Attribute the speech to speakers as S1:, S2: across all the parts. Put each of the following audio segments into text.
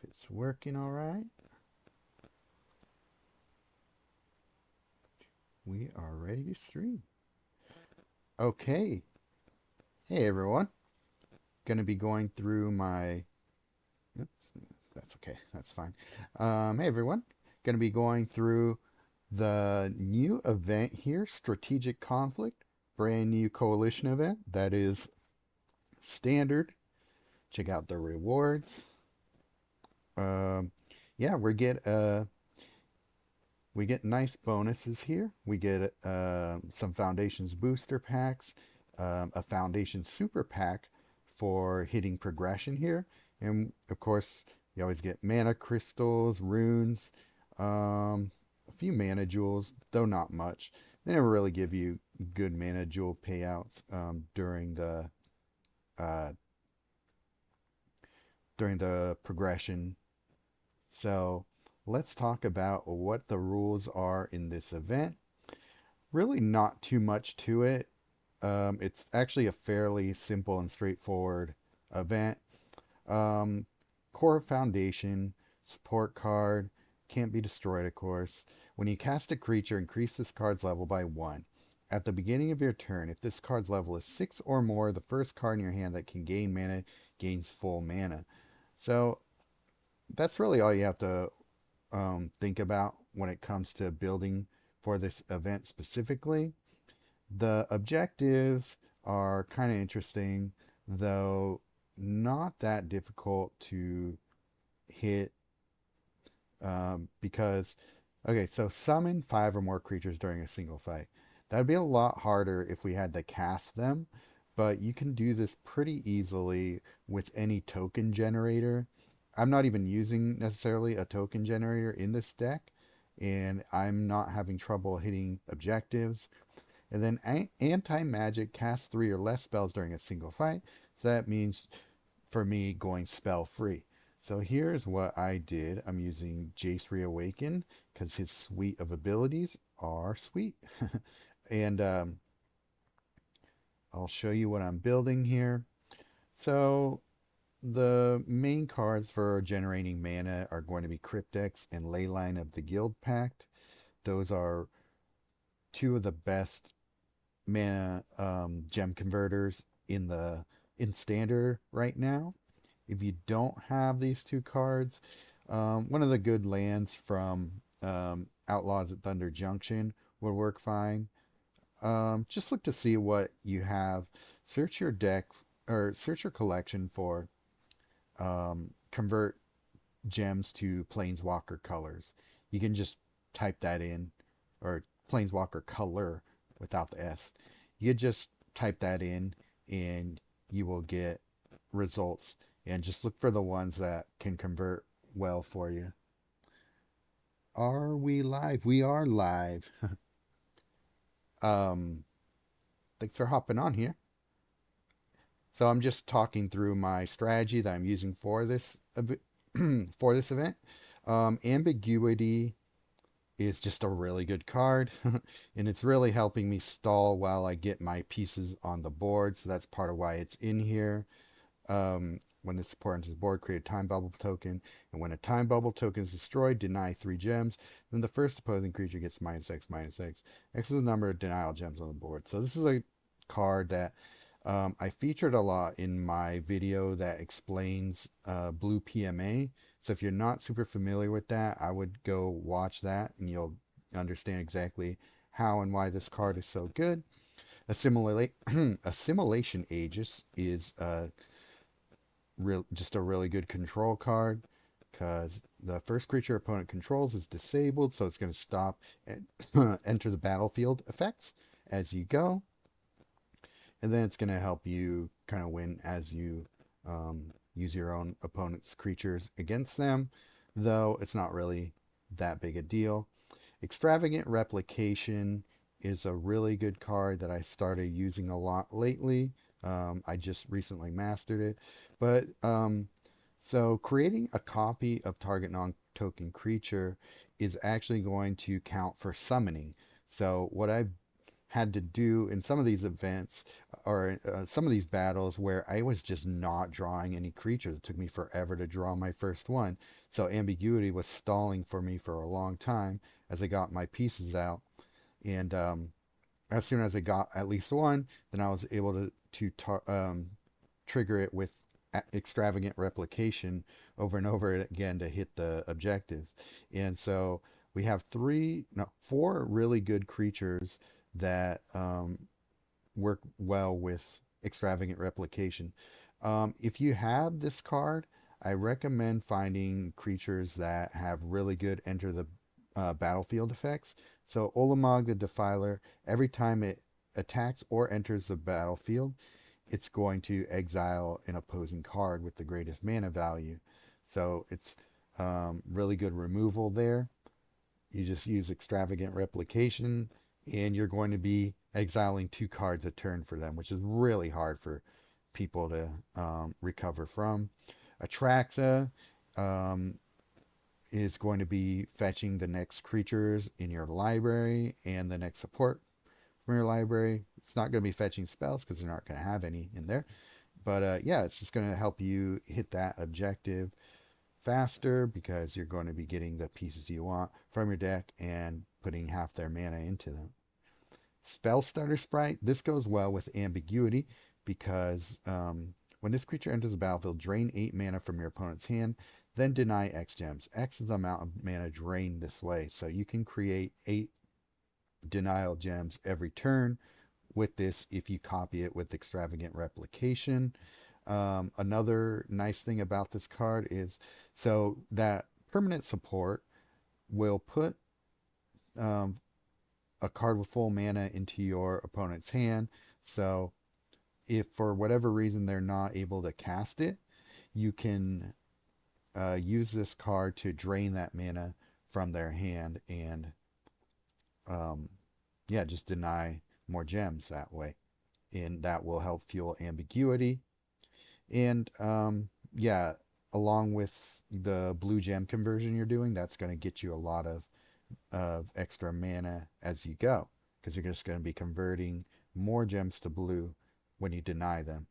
S1: if it's working all right. We are ready to stream. Okay. Hey everyone. Gonna be going through my. Oops, that's okay. That's fine. Hey everyone. Gonna be going through the new event here, Strategic Conflict, brand new coalition event that is standard. Check out the rewards. Um, yeah, we get nice bonuses here. We get some Foundations booster packs, a Foundation super pack for hitting progression here. And of course, you always get mana crystals, runes, a few mana jewels, though not much. They never really give you good mana jewel payouts uh, during the progression. So let's talk about what the rules are in this event. Really not too much to it. It's actually a fairly simple and straightforward event. Um, Core Foundation, support card, can't be destroyed, of course. When you cast a creature, increase this card's level by 1. At the beginning of your turn, if this card's level is 6 or more, the first card in your hand that can gain mana gains full mana. So that's really all you have to think about when it comes to building for this event specifically. The objectives are kind of interesting, though not that difficult to hit because, okay, so summon 5 or more creatures during a single fight. That'd be a lot harder if we had to cast them, but you can do this pretty easily with any token generator. I'm not even using necessarily a token generator in this deck, and I'm not having trouble hitting objectives. And then anti-magic casts 3 or less spells during a single fight. So that means for me going spell free. So here's what I did. I'm using Jace Reawaken because his suite of abilities are sweet. And I'll show you what I'm building here. So the main cards for generating mana are going to be Cryptex and Leyline of the Guild Pact. Those are two of the best mana gem converters in standard right now. If you don't have these two cards, one of the good lands from Outlaws at Thunder Junction would work fine. Just look to see what you have. Search your deck or search your collection for convert gems to Planeswalker colors. You can just type that in, or Planeswalker color without the S. You just type that in and you will get results. And just look for the ones that can convert well for you. Are we live? We are live. um, Thanks for hopping on here. So I'm just talking through my strategy that I'm using for this for this event. Ambiguity is just a really good card, and it's really helping me stall while I get my pieces on the board. So that's part of why it's in here. When the support enters the board, create a time bubble token, and when a time bubble token is destroyed, deny 3 gems. Then the first opposing creature gets -X, -X. X is the number of denial gems on the board. So this is a card that I featured a lot in my video that explains Blue PMA. So if you're not super familiar with that, I would go watch that and you'll understand exactly how and why this card is so good. Assimilation Aegis is just a really good control card because the first creature opponent controls is disabled, so it's going to stop and enter the battlefield effects as you go. And then it's going to help you kind of win as you use your own opponent's creatures against them, though it's not really that big a deal. Extravagant Replication is a really good card that I started using a lot lately. I just recently mastered it. But so creating a copy of target non-token creature is actually going to count for summoning. So what I've had to do in some of these events or some of these battles where I was just not drawing any creatures. It took me forever to draw my first one. So ambiguity was stalling for me for a long time as I got my pieces out. And as soon as I got at least one, then I was able to trigger it with extravagant replication over and over again to hit the objectives. And so we have four really good creatures that work well with extravagant replication. If you have this card, I recommend finding creatures that have really good enter the battlefield effects. So Olamog the Defiler, every time it attacks or enters the battlefield, it's going to exile an opposing card with the greatest mana value. So it's really good removal there. You just use extravagant replication, and you're going to be exiling 2 cards a turn for them, which is really hard for people to recover from. Atraxa is going to be fetching the next creatures in your library and the next support from your library. It's not going to be fetching spells because you're not going to have any in there. But yeah, it's just going to help you hit that objective faster because you're going to be getting the pieces you want from your deck and putting half their mana into them. Spell Starter Sprite. This goes well with ambiguity because when this creature enters the battlefield, drain 8 mana from your opponent's hand, then deny X gems. X is the amount of mana drained this way. So you can create 8 denial gems every turn with this if you copy it with extravagant replication. Another nice thing about this card is so that permanent support will put a card with full mana into your opponent's hand. So if for whatever reason they're not able to cast it, you can use this card to drain that mana from their hand and yeah, just deny more gems that way. And that will help fuel ambiguity. And yeah, along with the blue gem conversion you're doing, that's going to get you a lot of extra mana as you go because you're just going to be converting more gems to blue when you deny them.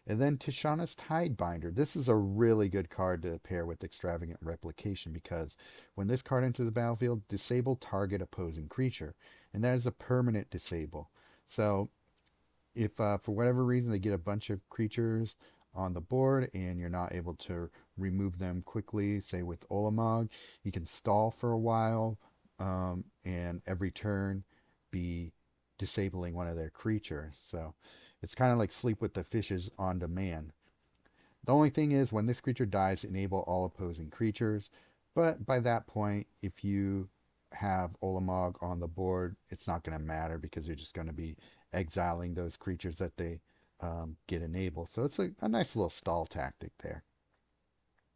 S1: And then Tishana's Tidebinder. This is a really good card to pair with Extravagant Replication because when this card enters the battlefield, disable target opposing creature. And that is a permanent disable. So if for whatever reason they get a bunch of creatures on the board and you're not able to remove them quickly, say with Olamog, you can stall for a while and every turn be disabling one of their creatures. So it's kind of like Sleep with the Fishes on demand. The only thing is when this creature dies, enable all opposing creatures. But by that point, if you have Olamog on the board, it's not going to matter because you're just going to be exiling those creatures that they get enabled. So it's a nice little stall tactic there.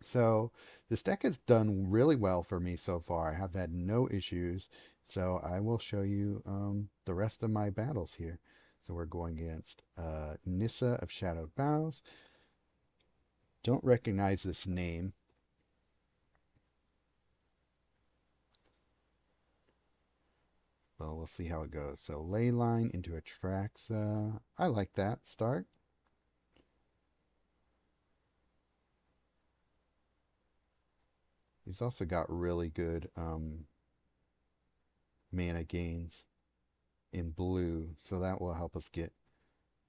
S1: So this deck has done really well for me so far. I have had no issues. So I will show you the rest of my battles here. So we're going against Nissa of Shadowed Boughs. Don't recognize this name. Well, we'll see how it goes. So Leyline into Atraxa. I like that start. He's also got really good mana gains in blue, so that will help us get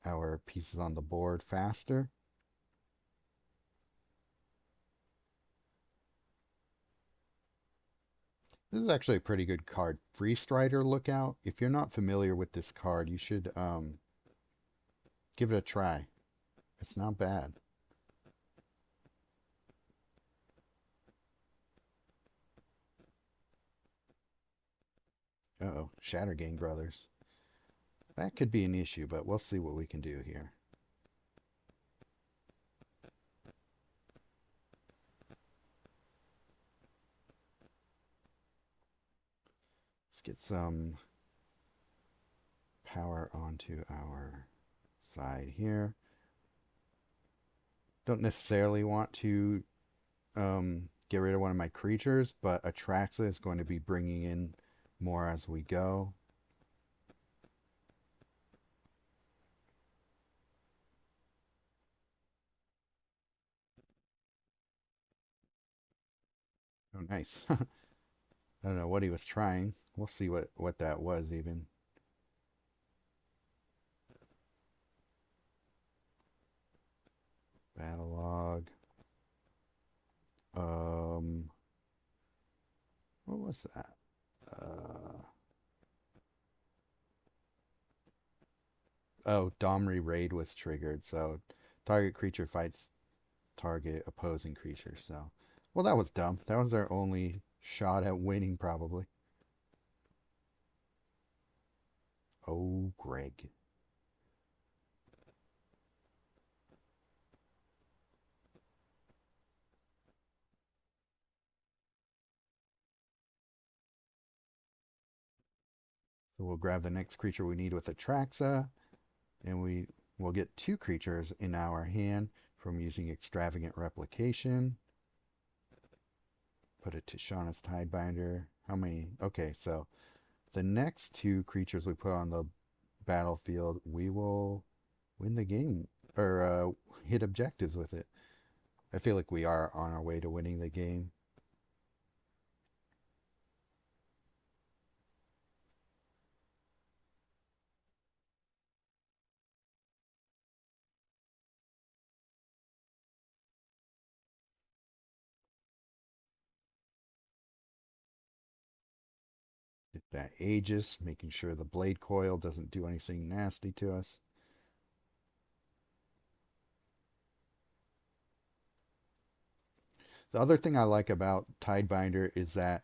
S1: our pieces on the board faster. This is actually a pretty good card. Free Strider Lookout. If you're not familiar with this card, you should give it a try. It's not bad. Uh-oh, Shattergang Brothers. That could be an issue, but we'll see what we can do here. Let's get some power onto our side here. Don't necessarily want to get rid of one of my creatures, but Atraxa is going to be bringing in more as we go. Oh, nice. I don't know what he was trying. We'll see what that was even. Battle log. Um, what was that? Oh, Domri Raid was triggered, so target creature fights target opposing creature. So, well, that was dumb. That was our only shot at winning, probably. Oh, Greg. So we'll grab the next creature we need with Atraxa, and we will get two creatures in our hand from using Extravagant Replication. Put it to Shauna's Tidebinder. How many? Okay, so the next two creatures we put on the battlefield, we will win the game or hit objectives with it. I feel like we are on our way to winning the game. Get that Aegis, making sure the Blade Coil doesn't do anything nasty to us. The other thing I like about Tidebinder is that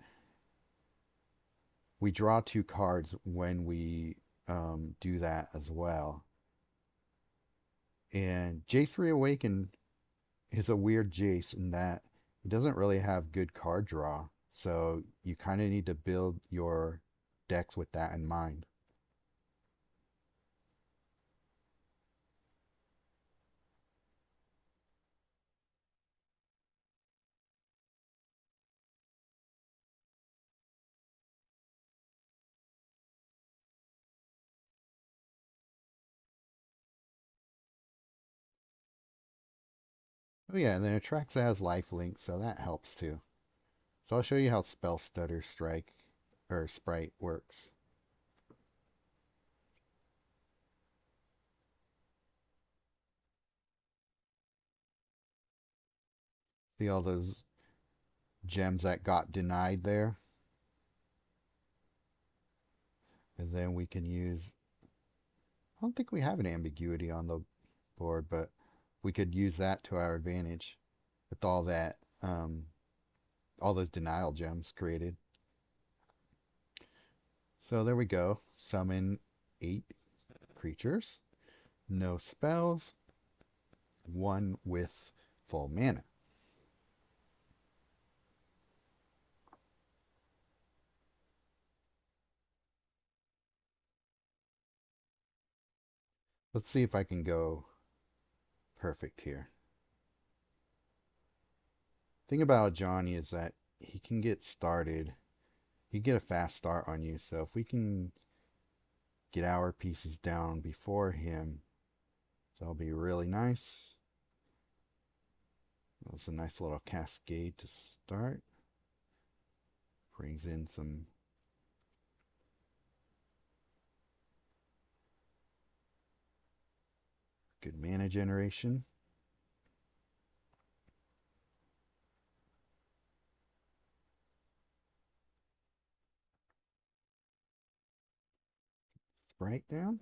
S1: we draw two cards when we do that as well. And Jace Reawaken is a weird Jace in that he doesn't really have good card draw. So you kind of need to build your decks with that in mind. Oh yeah, and then Atraxa has lifelink, so that helps too. So I'll show you how Spell Stutter Strike or Sprite works. See all those gems that got denied there? And then we can use, I don't think we have an ambiguity on the board, but we could use that to our advantage with all that, all those denial gems created. So there we go. Summon 8 creatures, no spells, one with full mana. Let's see if I can go perfect here. Thing about Johnny is that he can get started. He can get a fast start on you. So if we can get our pieces down before him, that'll be really nice. That's a nice little cascade to start. Brings in some good mana generation. Sprite down.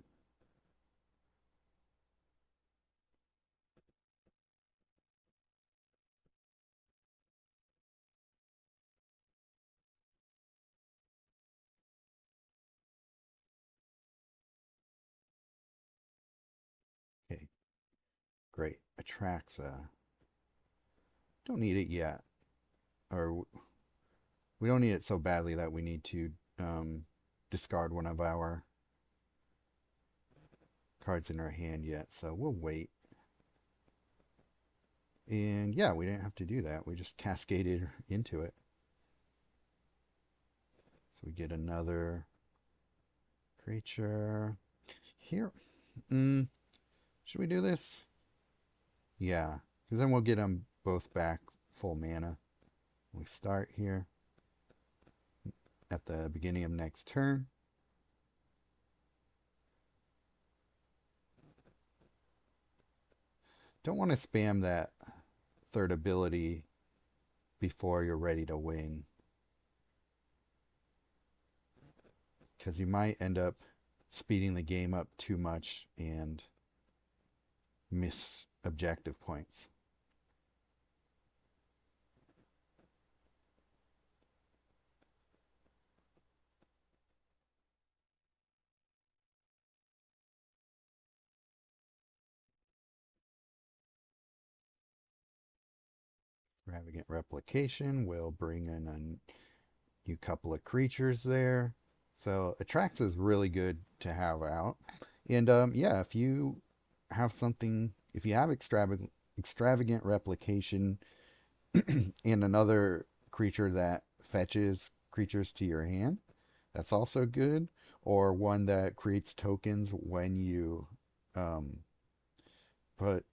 S1: Okay, great. Atraxa. Don't need it yet. Or we don't need it so badly that we need to discard one of our cards in our hand yet. So we'll wait. And yeah, we didn't have to do that. We just cascaded into it. So we get another creature here. Should we do this? Yeah, because then we'll get them both back full mana We start here at the beginning of next turn. Don't want to spam that third ability before you're ready to win, because you might end up speeding the game up too much and miss objective points. Extravagant Replication will bring in a new couple of creatures there. So Attrax is really good to have out. And yeah, if you have something, if you have extravagant replication and another creature that fetches creatures to your hand, that's also good. Or one that creates tokens when you um, put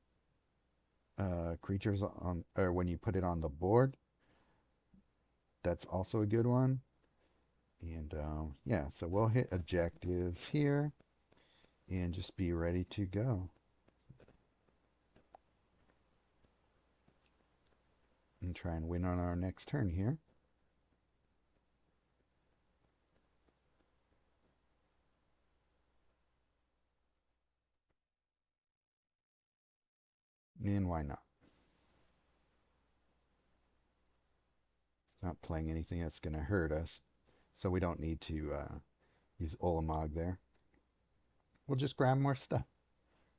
S1: creatures on, or when you put it on the board, that's also a good one. And yeah, so we'll hit objectives here and just be ready to go. And try and win on our next turn here. And why not? Not playing anything that's going to hurt us, so we don't need to use Olamog there. We'll just grab more stuff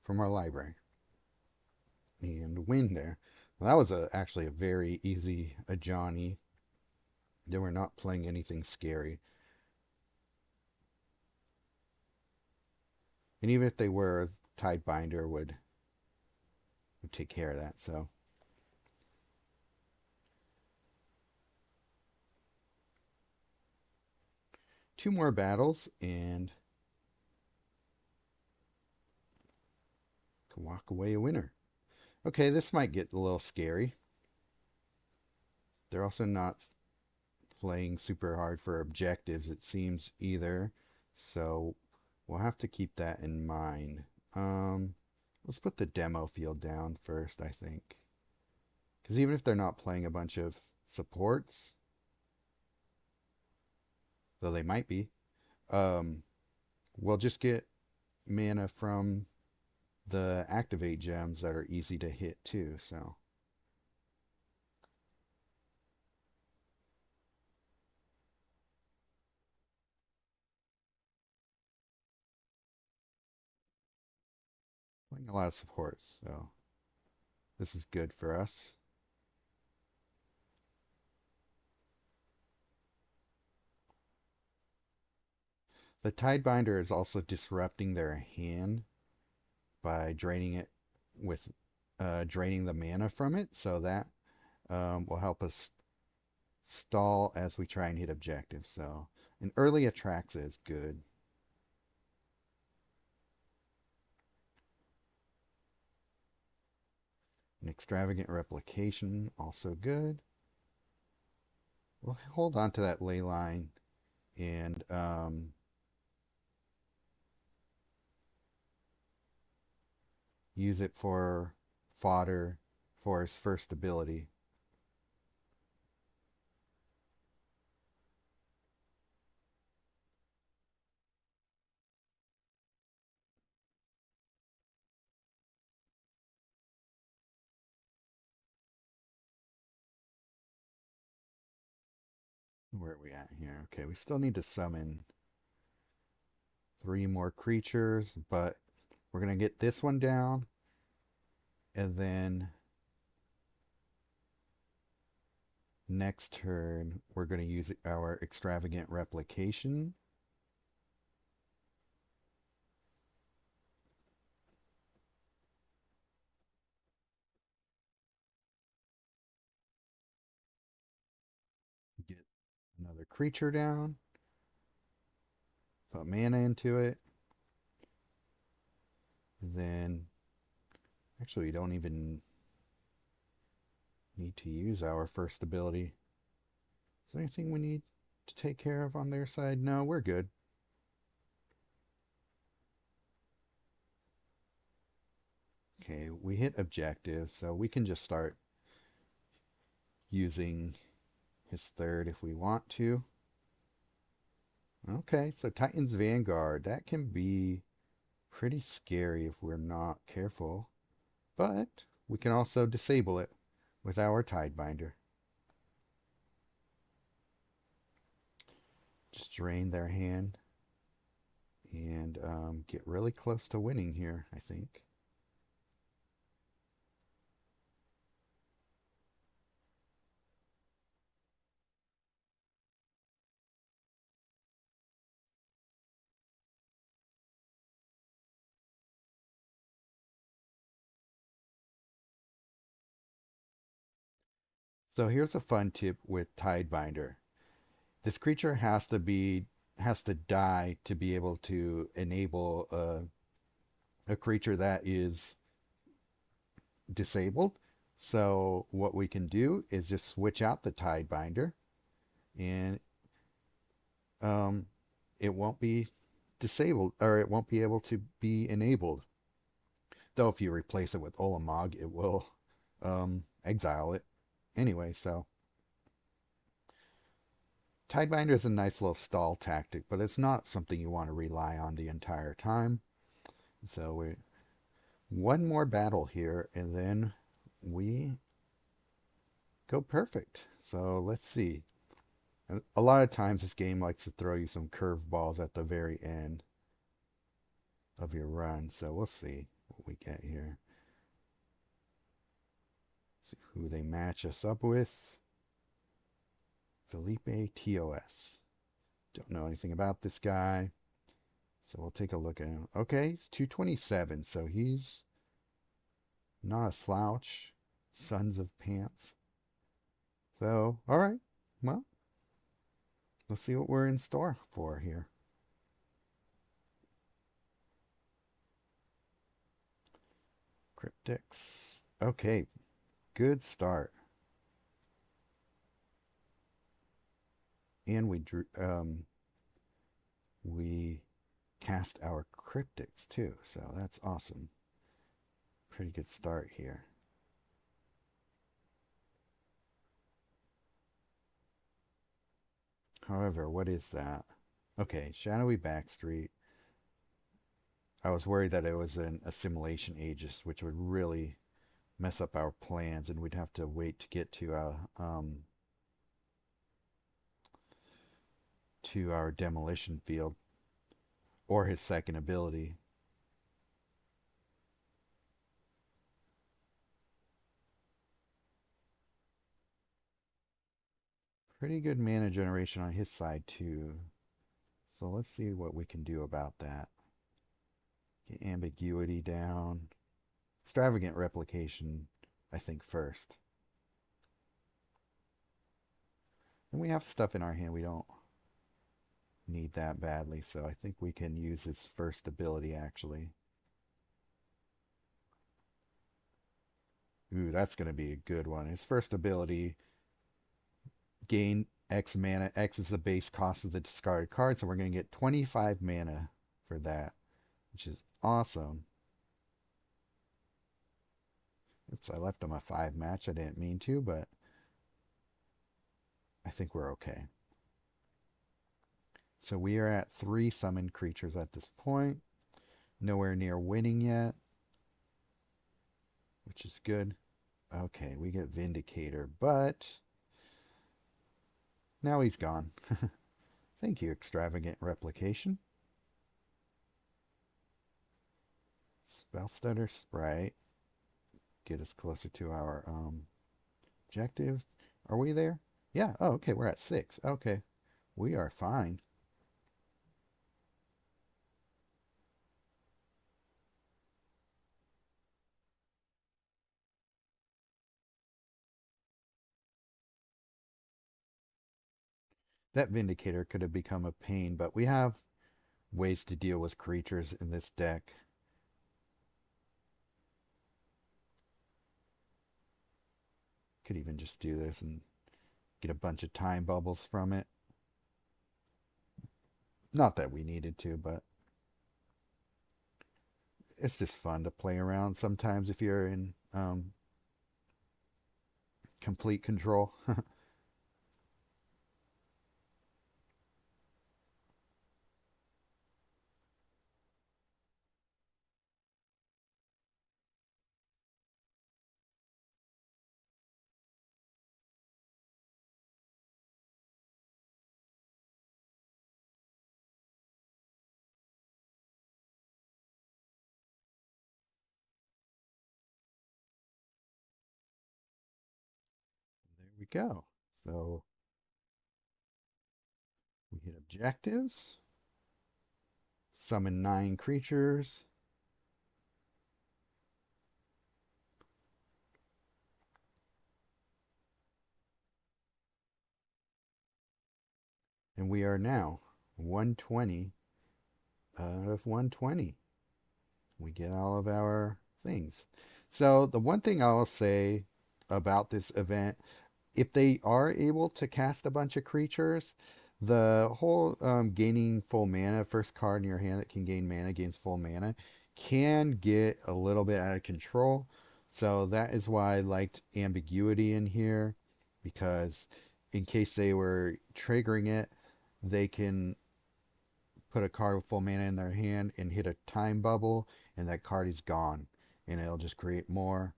S1: from our library and win there. Well, that was actually a very easy Ajani. Then we're not playing anything scary. And even if they were, Tidebinder would take care of that. So two more battles and can walk away a winner. Okay, this might get a little scary. They're also not playing super hard for objectives, it seems, either. So we'll have to keep that in mind. Let's put the demo field down first, I think. Because even if they're not playing a bunch of supports, though they might be, um, we'll just get mana from the activate gems that are easy to hit too. So playing a lot of supports, so this is good for us. The Tidebinder is also disrupting their hand by draining it with draining the mana from it, so that will help us stall as we try and hit objectives. So an early Atraxa is good. An extravagant replication, also good. We'll hold on to that ley line and use it for fodder for his first ability. Where are we at here? Okay, we still need to summon 3 more creatures, but we're going to get this one down. And then next turn, we're going to use our extravagant replication. Get another creature down. Put mana into it. And then, actually, we don't even need to use our first ability. Is there anything we need to take care of on their side? No, we're good. Okay, we hit objective, so we can just start using his third if we want to. Okay, so Titan's Vanguard. That can be pretty scary if we're not careful. But we can also disable it with our Tidebinder. Just drain their hand and get really close to winning here, I think. So here's a fun tip with Tidebinder. This creature has to die to be able to enable a creature that is disabled. So what we can do is just switch out the Tidebinder, and um, it won't be disabled, or it won't be able to be enabled. Though if you replace it with Olamog, it will exile it anyway. So Tidebinder is a nice little stall tactic, but it's not something you want to rely on the entire time. So one more battle here, and then we go perfect. So let's see. A lot of times this game likes to throw you some curveballs at the very end of your run. So we'll see what we get here. See who they match us up with. Felipe TOS. Don't know anything about this guy. So we'll take a look at him. Okay, he's 227, so he's not a slouch. Sons of Pants. So, alright. Well, let's see what we're in store for here. Cryptics. Okay, good start. And we cast our cryptics too, so that's awesome. Pretty good start here. However, what is that? Okay, Shadowy Backstreet. I was worried that it was an assimilation Aegis, which would really mess up our plans, and we'd have to wait to get to our demolition field or his second ability. Pretty good mana generation on his side too. So let's see what we can do about that. Get ambiguity down. Extravagant replication, I think, first. And we have stuff in our hand we don't need that badly, so I think we can use his first ability actually. Ooh, that's going to be a good one. His first ability, gain X mana. X is the base cost of the discarded card, so we're going to get 25 mana for that, which is awesome. Oops, I left him a 5 match. I didn't mean to, but I think we're okay. So we are at 3 summoned creatures at this point. Nowhere near winning yet, which is good. Okay, we get Vindicator, but now he's gone. Thank you, Extravagant Replication. Spellstutter Sprite. Get us closer to our objectives. Are we there? Yeah. Oh, okay. We're at 6. Okay. We are fine. That Vindicator could have become a pain, but we have ways to deal with creatures in this deck. Could even just do this and Get a bunch of time bubbles from it. Not that we needed to, but it's just fun to play around sometimes if you're in complete control. There we go. So we hit objectives, summon 9 creatures, and we are now 120 out of 120. We get all of our things. So the one thing I'll say about this event, if they are able to cast a bunch of creatures, the whole gaining full mana, first card in your hand that can gain mana gains full mana, can get a little bit out of control. So that is why I liked ambiguity in here, because in case they were triggering it, they can put a card with full mana in their hand and hit a time bubble, and that card is gone. And it'll just create more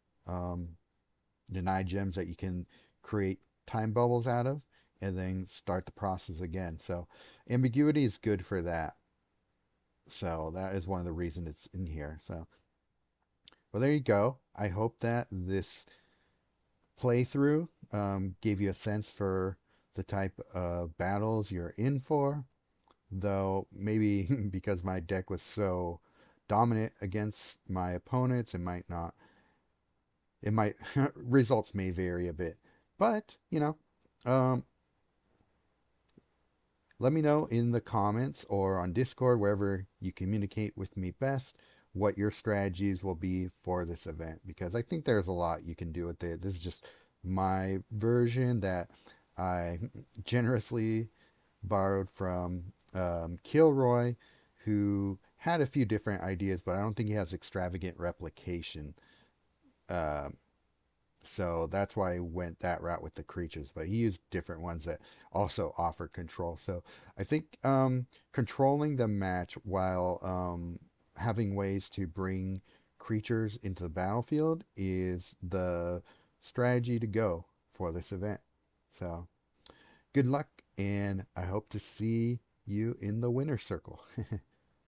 S1: denied gems that you can create time bubbles out of and then start the process again. So ambiguity is good for that. So that is one of the reasons it's in here. So, well, there you go. I hope that this playthrough gave you a sense for the type of battles you're in for. Though maybe because my deck was so dominant against my opponents, it might not. It might results may vary a bit, but um, let me know in the comments or on Discord, wherever you communicate with me best, what your strategies will be for this event, because I think there's a lot you can do with it. This is just my version that I generously borrowed from Kilroy, who had a few different ideas, but I don't think he has extravagant replication. Uh, so that's why I went that route with the creatures, but he used different ones that also offer control. So I think controlling the match while having ways to bring creatures into the battlefield is the strategy to go for this event. So good luck, and I hope to see you in the winner's circle.